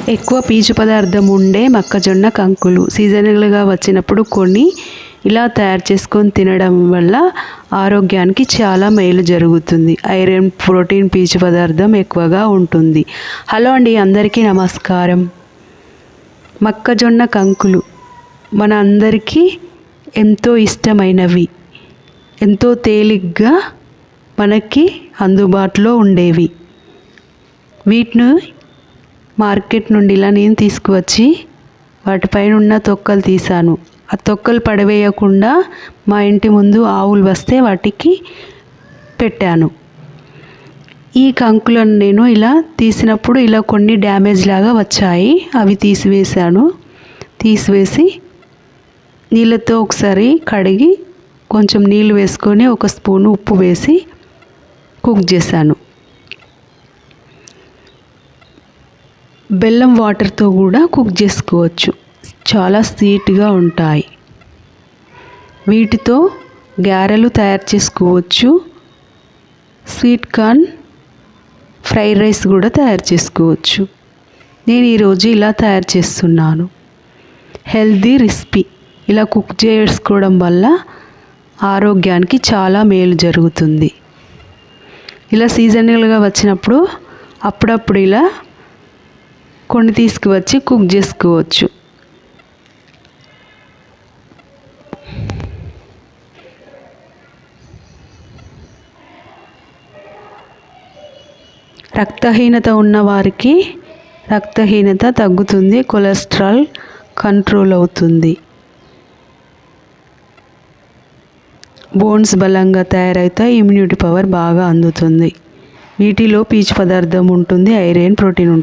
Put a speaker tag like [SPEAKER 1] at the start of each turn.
[SPEAKER 1] ఎక్కువ పీచు పదార్థం ఉండే మొక్కజొన్న కంకులు సీజనల్గా వచ్చినప్పుడు కొన్ని ఇలా తయారు చేసుకొని తినడం వల్ల ఆరోగ్యానికి చాలా మేలు జరుగుతుంది. ఐరన్, ప్రోటీన్, పీచు పదార్థం ఎక్కువగా ఉంటుంది. హలో అండి, అందరికీ నమస్కారం. మొక్కజొన్న కంకులు మన అందరికీ ఎంతో ఇష్టమైనవి, ఎంతో తేలిగ్గా మనకి అందుబాటులో ఉండేవి. వీటిని మార్కెట్ నుండి ఇలా నేను తీసుకువచ్చి వాటిపైన ఉన్న తొక్కలు తీసాను. ఆ తొక్కలు పడవేయకుండా మా ఇంటి ముందు ఆవులు వస్తే వాటికి పెట్టాను. ఈ కంకులను నేను ఇలా తీసినప్పుడు ఇలా కొన్ని డ్యామేజ్ లాగా వచ్చాయి. అవి తీసివేసి నీళ్ళతో ఒకసారి కడిగి కొంచెం నీళ్ళు వేసుకొని ఒక స్పూను ఉప్పు వేసి కుక్ చేశాను. బెల్లం వాటర్తో కూడా కుక్ చేసుకోవచ్చు, చాలా స్వీట్గా ఉంటాయి. వీటితో గారెలు తయారు చేసుకోవచ్చు. స్వీట్ కార్న్ ఫ్రైడ్ రైస్ కూడా తయారు చేసుకోవచ్చు. నేను ఈరోజు ఇలా తయారు చేస్తున్నాను. Healthy recipe. ఇలా కుక్ చేసుకోవడం వల్ల ఆరోగ్యానికి చాలా మేలు జరుగుతుంది. ఇలా సీజనల్గా వచ్చినప్పుడు అప్పుడప్పుడు ఇలా కొన్ని తీసుకువచ్చి కుక్ చేసుకోవచ్చు. రక్తహీనత ఉన్నవారికి రక్తహీనత తగ్గుతుంది, కొలెస్ట్రాల్ కంట్రోల్ అవుతుంది, బోన్స్ బలంగా తయారవుతాయి, ఇమ్యూనిటీ పవర్ బాగా అందుతుంది. వీటిలో పీచు పదార్థం ఉంటుంది, ఐరన్, ప్రోటీన్ ఉంటుంది.